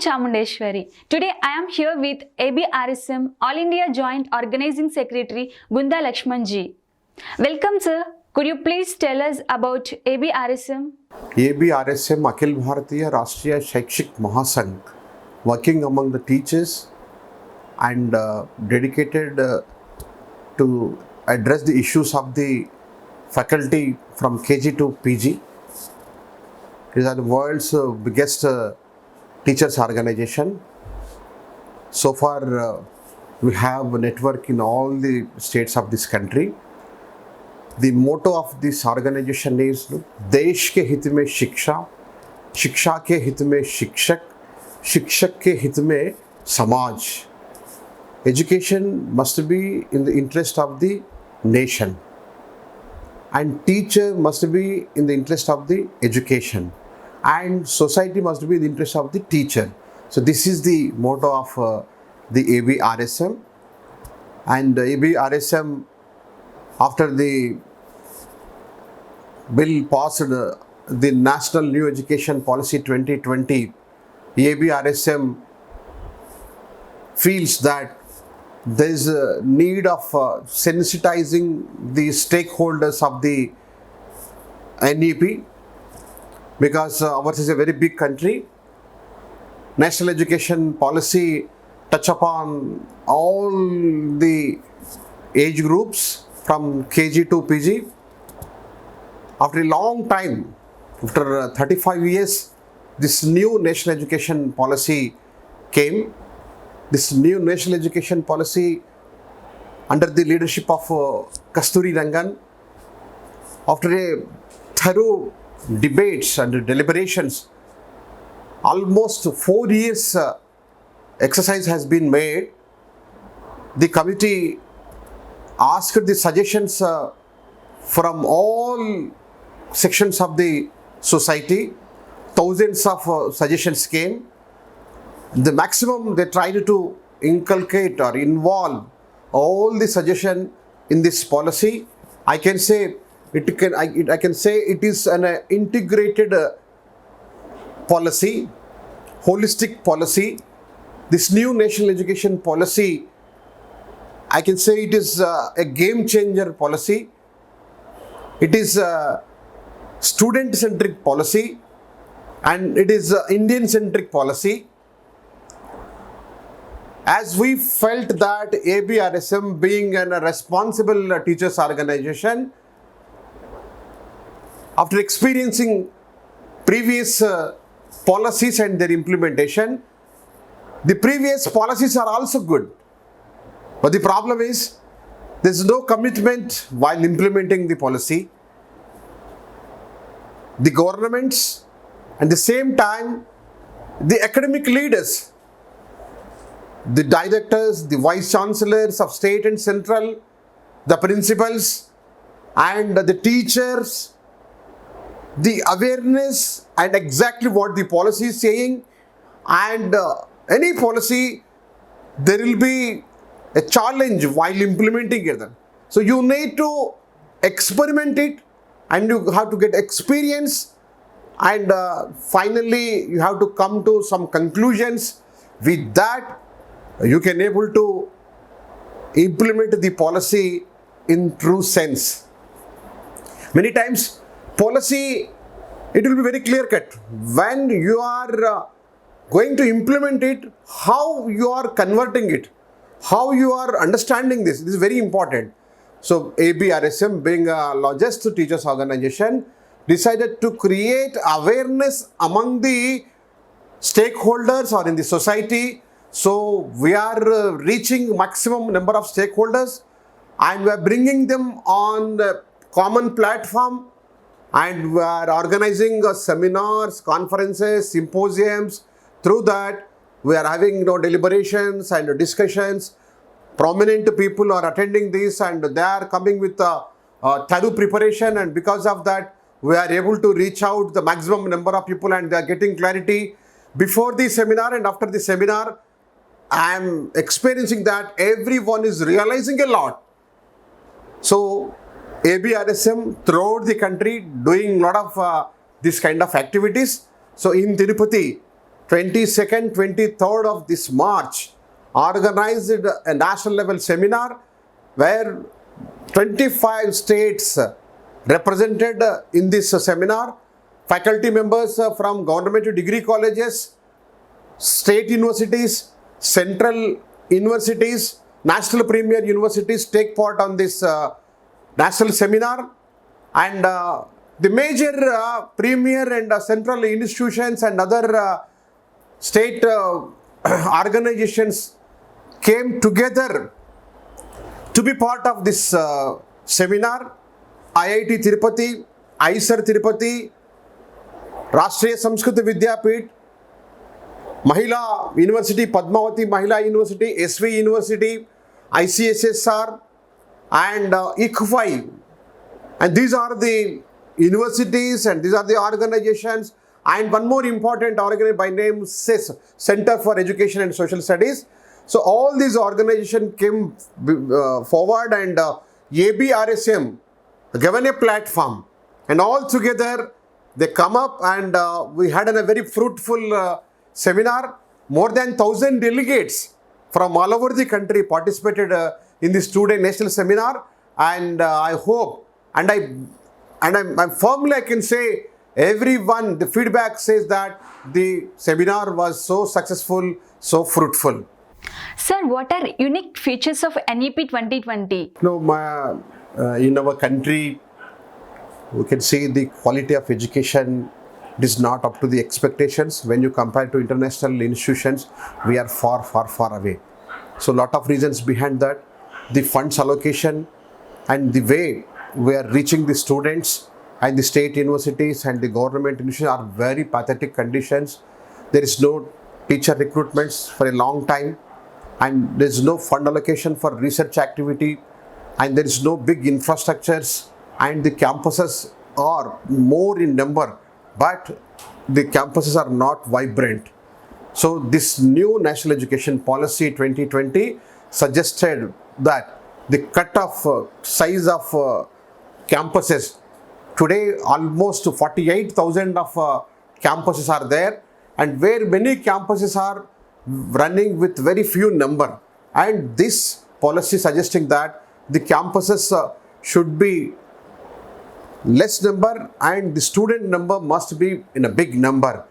Chamundeshwari. Today I am here with ABRSM All India Joint Organizing Secretary Guntha Lakshman ji. Welcome sir. Could you please tell us about ABRSM? ABRSM Akhil Bharatiya Rashtriya Shaikshik Mahasangh, working among the teachers and dedicated to address the issues of the faculty from KG to PG. It is the world's biggest teachers organization. So far, we have a network in all the states of this country. The motto of this organization is देश के हित में शिक्षा, शिक्षा के हित में शिक्षक, शिक्षक के हित में समाज. Education must be in the interest of the nation, and teacher must be in the interest of the education, and society must be in the interest of the teacher. So this is the motto of the ABRSM, and ABRSM, after the bill passed the National New Education Policy 2020, ABRSM feels that there is a need of sensitizing the stakeholders of the NEP, because ours is a very big country. National Education Policy touch upon all the age groups from KG to PG. After a long time, after 35 years, this new National Education Policy came. This new National Education Policy, under the leadership of Kasturi Rangan, after a thorough debates and deliberations, almost 4 years exercise has been made. The committee asked the suggestions from all sections of the society. Thousands of suggestions came. The maximum they tried to inculcate or involve all the suggestion in this policy. I can say it is an integrated policy, holistic policy. This new National Education Policy, I can say it is a game changer policy. It is a student-centric policy, and it is an Indian-centric policy. As we felt that ABRSM, being a responsible teachers organization, after experiencing previous policies and their implementation, the previous policies are also good. But the problem is, there is no commitment while implementing the policy. The governments, and at the same time, the academic leaders, the directors, the vice chancellors of state and central, the principals, and the teachers, the awareness and exactly what the policy is saying, and any policy, there will be a challenge while implementing it. So you need to experiment it, and you have to get experience, and finally you have to come to some conclusions. With that, you can able to implement the policy in true sense. Many times policy, it will be very clear cut. When you are going to implement it, how you are converting it, how you are understanding this is very important. So ABRSM, being a largest teachers organization, decided to create awareness among the stakeholders or in the society. So we are reaching maximum number of stakeholders, and we are bringing them on the common platform, and we are organizing seminars, conferences, symposiums. Through that, we are having deliberations and discussions. Prominent people are attending this, and they are coming with a thorough preparation, and because of that, we are able to reach out the maximum number of people, and they are getting clarity before the seminar and after the seminar. I am experiencing that everyone is realizing a lot. So ABRSM throughout the country doing a lot of this kind of activities. So in Tirupati, 22nd, 23rd of this March, organized a national level seminar where 25 states represented in this seminar, faculty members from government degree colleges, state universities, central universities, national premier universities take part on this national seminar, and the major premier and central institutions and other state organizations came together to be part of this seminar. IIT Tirupati, ISR Tirupati, Rashtriya Sanskrit Vidyapit, Mahila University, Padmavati Mahila University, SV University, ICSSR, and ICFI. And these are the universities and these are the organizations. And one more important organization by name CES, Center for Education and Social Studies. So all these organizations came forward, and ABRSM given a platform, and all together they come up, and we had a very fruitful seminar. More than 1,000 delegates from all over the country participated in this two-day national seminar, and I hope, and I'm firmly I can say everyone, the feedback says that the seminar was so successful, so fruitful. Sir, what are unique features of NEP 2020? In our country, we can see the quality of education is not up to the expectations. When you compare to international institutions, we are far away. So, lot of reasons behind that. The funds allocation and the way we are reaching the students and the state universities and the government institutions are very pathetic conditions. There is no teacher recruitments for a long time, and there is no fund allocation for research activity, and there is no big infrastructures, and the campuses are more in number, but the campuses are not vibrant. So this new National Education Policy 2020 suggested that the cut-off size of campuses, today almost 48,000 of campuses are there, and where many campuses are running with very few number, and this policy suggesting that the campuses should be less number and the student number must be in a big number.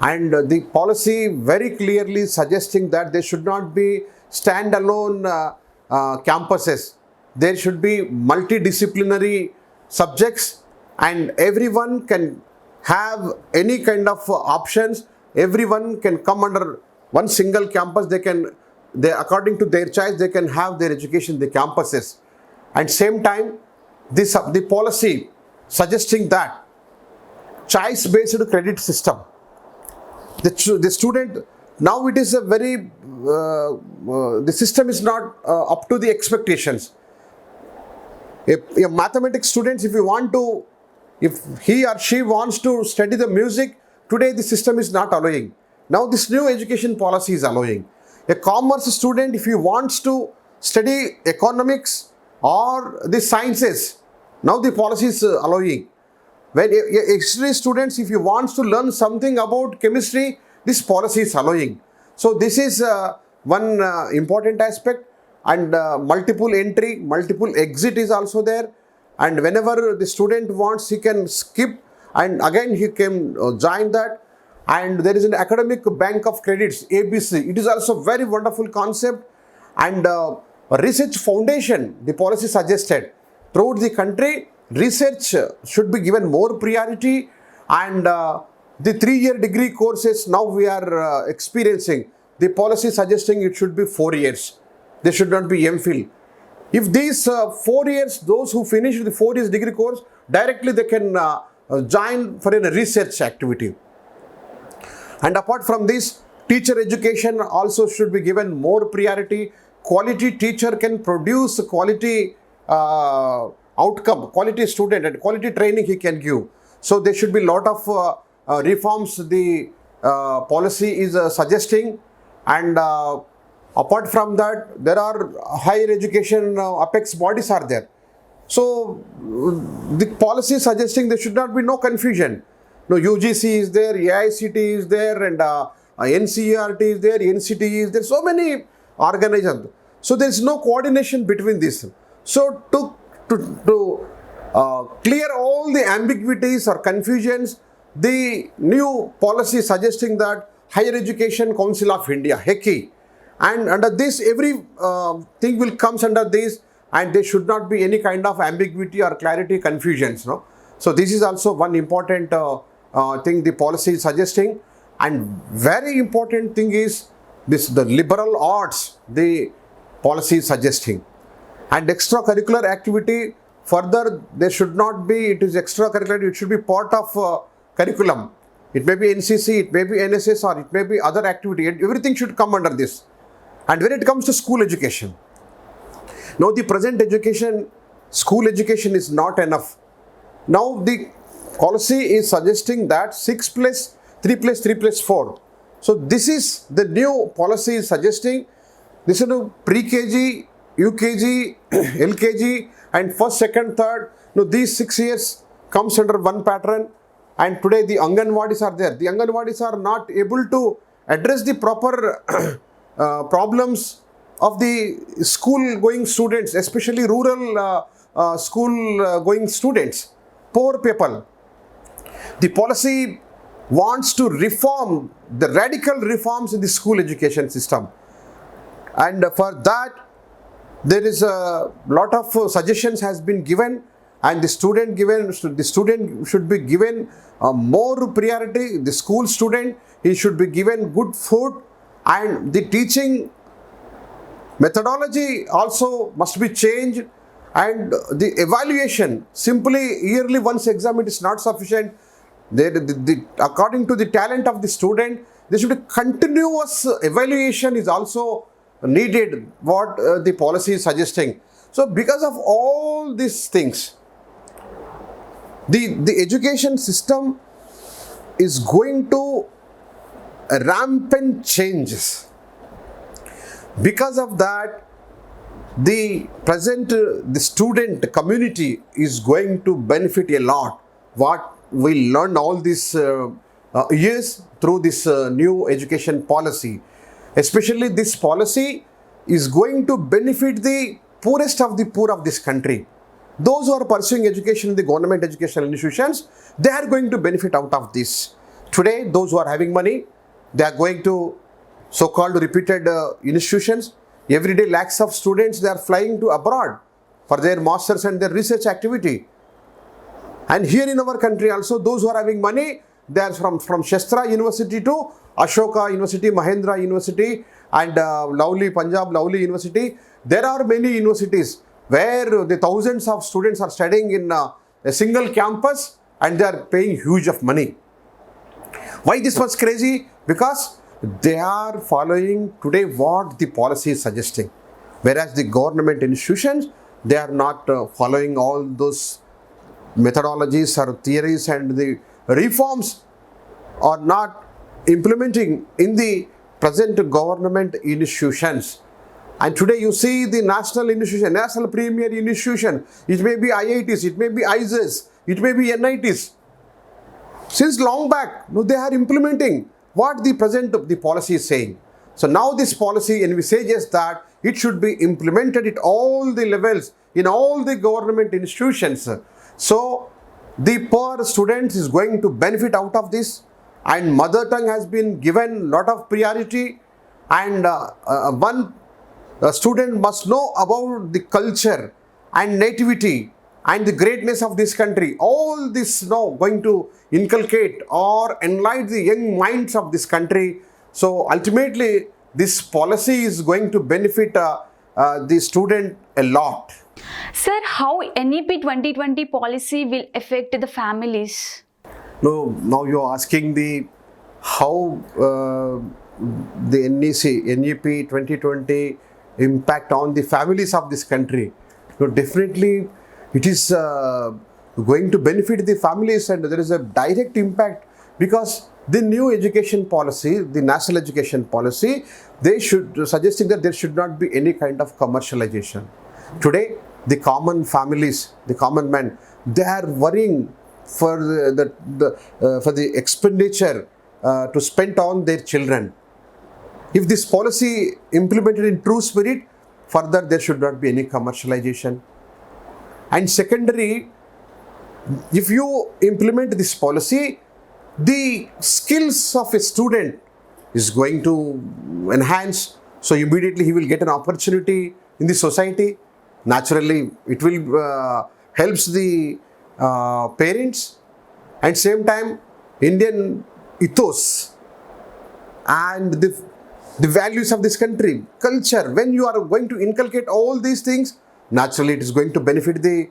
And the policy very clearly suggesting that there should not be standalone campuses. There should be multidisciplinary subjects, and everyone can have any kind of options. Everyone can come under one single campus. They according to their choice, they can have their education in the campuses. And same time, the policy suggesting that choice-based credit system. The student, now it is a very, the system is not up to the expectations. A mathematics student, if he or she wants to study the music, today the system is not allowing. Now this new education policy is allowing. A commerce student, if he wants to study economics or the sciences, now the policy is allowing. When a history students, if he wants to learn something about chemistry, this policy is allowing. So this is one important aspect, and multiple entry, multiple exit is also there. And whenever the student wants, he can skip and again he can join that. And there is an academic bank of credits, ABC. It is also very wonderful concept. And research foundation, the policy suggested throughout the country, research should be given more priority, and the 3-year degree courses now we are experiencing, the policy suggesting it should be 4 years. They should not be MPhil. If these 4 years, those who finish the 4 years degree course, directly they can join for a research activity. And apart from this, teacher education also should be given more priority. Quality teacher can produce quality outcome, quality student and quality training he can give. So there should be lot of reforms the policy is suggesting. And apart from that, there are higher education apex bodies are there. So the policy is suggesting there should not be no confusion. No, UGC is there, AICT is there, and NCERT is there, NCT is there, so many organizations. So there is no coordination between this. So to clear all the ambiguities or confusions, the new policy suggesting that Higher Education Council of India, HECI, and under this every thing will comes under this, and there should not be any kind of ambiguity or clarity confusions. No? So this is also one important thing the policy is suggesting, and very important thing is this the liberal arts the policy is suggesting, and extracurricular activity further there should not be, it is extracurricular, it should be part of curriculum. It may be NCC, it may be NSS, or it may be other activity. Everything should come under this. And when it comes to school education, now the present education, school education is not enough. Now the policy is suggesting that 6 plus 3 plus 3 plus 4. So this is the new policy is suggesting. This is pre-KG, UKG, LKG, and first, second, third. Now these 6 years comes under one pattern. And today the Anganwadis are there. The Anganwadis are not able to address the proper problems of the school going students, especially rural school going students, poor people. The policy wants to reform the radical reforms in the school education system. And for that, there is a lot of suggestions has been given, and the student should be given more priority. The school student, he should be given good food, and the teaching methodology also must be changed, and the evaluation, simply yearly once exam, it is not sufficient. According to the talent of the student, there should be continuous evaluation is also needed, what the policy is suggesting. So because of all these things, the education system is going to rampant changes. Because of that, the student community is going to benefit a lot. What we learned all these years through this new education policy. Especially this policy is going to benefit the poorest of the poor of this country. Those who are pursuing education in the government educational institutions, they are going to benefit out of this. Today, those who are having money, they are going to so-called reputed institutions. Every day, lakhs of students, they are flying to abroad for their masters and their research activity. And here in our country also, those who are having money, they are from Shastra University to Ashoka University, Mahendra University, and Punjab Lovely University. There are many universities where the thousands of students are studying in a single campus, and they are paying huge of money. Why this was crazy? Because they are following today what the policy is suggesting. Whereas the government institutions, they are not following all those methodologies or theories, and the reforms are not implementing in the present government institutions. And today you see the national institution, national premier institution, it may be IITs, it may be ISS, it may be NITs. Since long back, they are implementing what the present the policy is saying. So now this policy envisages that it should be implemented at all the levels, in all the government institutions. So the poor students is going to benefit out of this, and mother tongue has been given lot of priority, and one student must know about the culture and nativity and the greatness of this country. All this now going to inculcate or enlighten the young minds of this country. So ultimately, this policy is going to benefit the student a lot. Sir, how NEP-2020 policy will affect the families? No, now you are asking the how the NEP-2020 impact on the families of this country. No, definitely it is going to benefit the families, and there is a direct impact, because the new education policy, the national education policy, they should suggesting that there should not be any kind of commercialization. Today, the common families, the common men, they are worrying for the expenditure to spend on their children. If this policy implemented in true spirit, further there should not be any commercialization. And secondary, if you implement this policy, the skills of a student is going to enhance. So immediately he will get an opportunity in the society. Naturally, it will helps the parents, and same time Indian ethos and the values of this country, culture. When you are going to inculcate all these things, naturally it is going to benefit the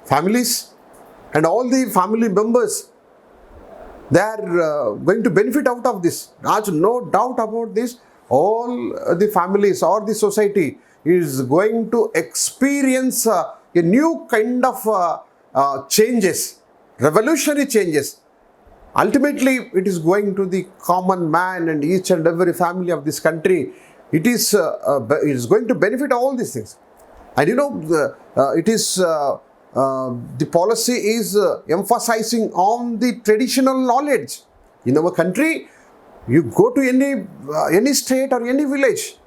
families and all the family members. They are going to benefit out of this. There's no doubt about this. All the families or the society is going to experience a new kind of changes, revolutionary changes. Ultimately, it is going to the common man and each and every family of this country. It is going to benefit all these things. And the policy is emphasizing on the traditional knowledge. In our country, you go to any state or any village,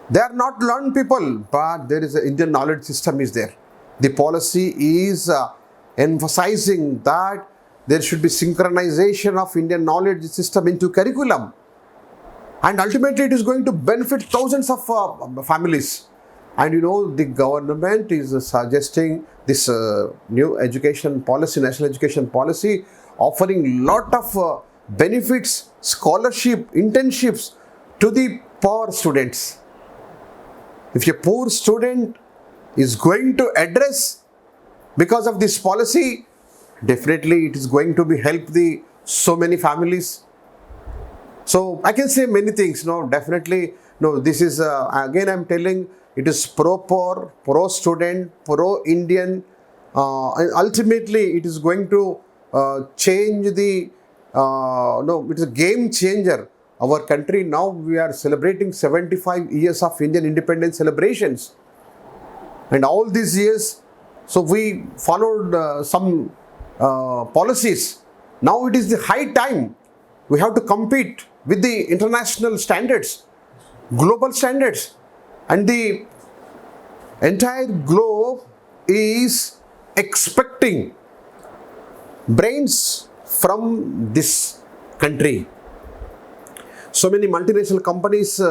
they are not learned people, but there is an Indian knowledge system is there. The policy is emphasizing that there should be synchronization of Indian knowledge system into curriculum, and ultimately it is going to benefit thousands of families. And the government is suggesting this new education policy, national education policy, offering lot of benefits, scholarship, internships to the poor students. If a poor student is going to address because of this policy, definitely it is going to be help the so many families. So I can say many things. Definitely, this is again I'm telling, it is pro-poor, pro-student, pro-Indian. And ultimately, it is going to change the, it is a game changer. Our country now, we are celebrating 75 years of Indian independence celebrations. And all these years, so we followed some policies. Now it is the high time. We have to compete with the international standards, global standards. And the entire globe is expecting brains from this country. So many multinational companies,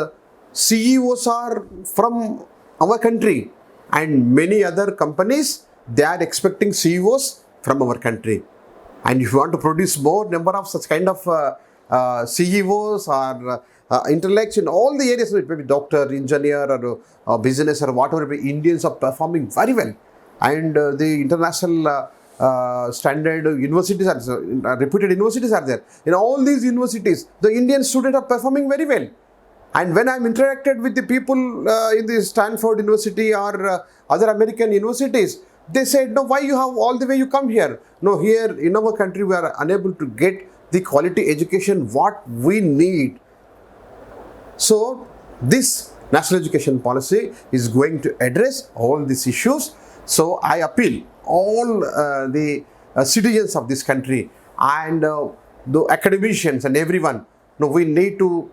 CEOs are from our country, and many other companies, they are expecting CEOs from our country. And if you want to produce more number of such kind of CEOs or intellects in all the areas, it may be doctor, engineer, or business, or whatever, Indians are performing very well. And the international standard universities are reputed universities are there. In all these universities, the Indian students are performing very well. And when I'm interacted with the people in the Stanford University or other American universities, they said, no, why you have all the way you come here? No, here in our country, we are unable to get the quality education what we need. So this national education policy is going to address all these issues. So I appeal all the citizens of this country and the academicians and everyone, we need to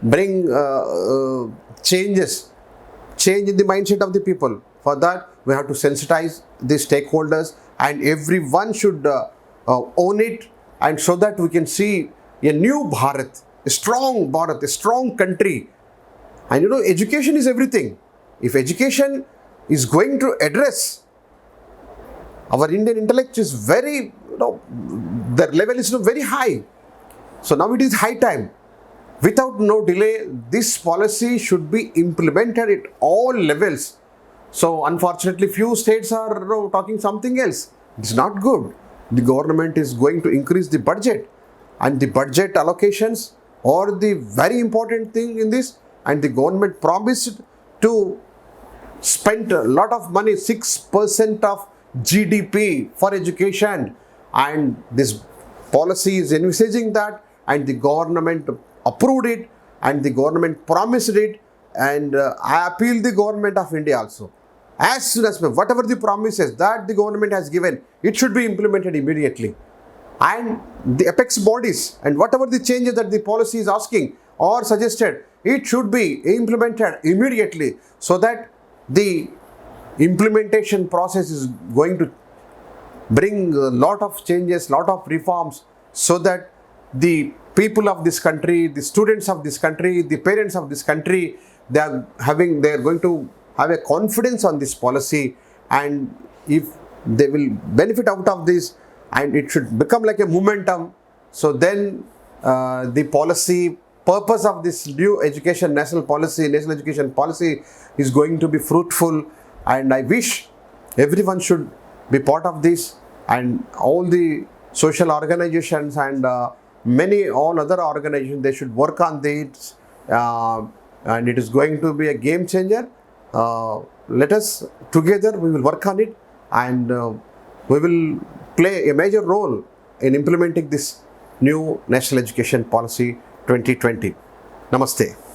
bring change in the mindset of the people. For that, we have to sensitize the stakeholders, and everyone should own it, and so that we can see a new Bharat, a strong country. And education is everything. If education is going to address our Indian intellect is very, their level is very high. So now it is high time. Without no delay, this policy should be implemented at all levels. So unfortunately, few states are talking something else. It's not good. The government is going to increase the budget, and the budget allocations are the very important thing in this. And the government promised to spend a lot of money, 6% of GDP for education, and this policy is envisaging that, and the government approved it, and the government promised it, and I appeal the government of India also. As soon as whatever the promises that the government has given, it should be implemented immediately. and the apex bodies, and whatever the changes that the policy is asking or suggested, it should be implemented immediately, so that the implementation process is going to bring a lot of changes, lot of reforms, so that the people of this country, the students of this country, the parents of this country, they are going to have a confidence on this policy, and if they will benefit out of this, and it should become like a momentum. So then the policy purpose of this new national education policy is going to be fruitful, and I wish everyone should be part of this, and all the social organizations and all other organizations, they should work on this, and it is going to be a game changer. Let us together, we will work on it, and we will play a major role in implementing this new National Education Policy 2020. Namaste.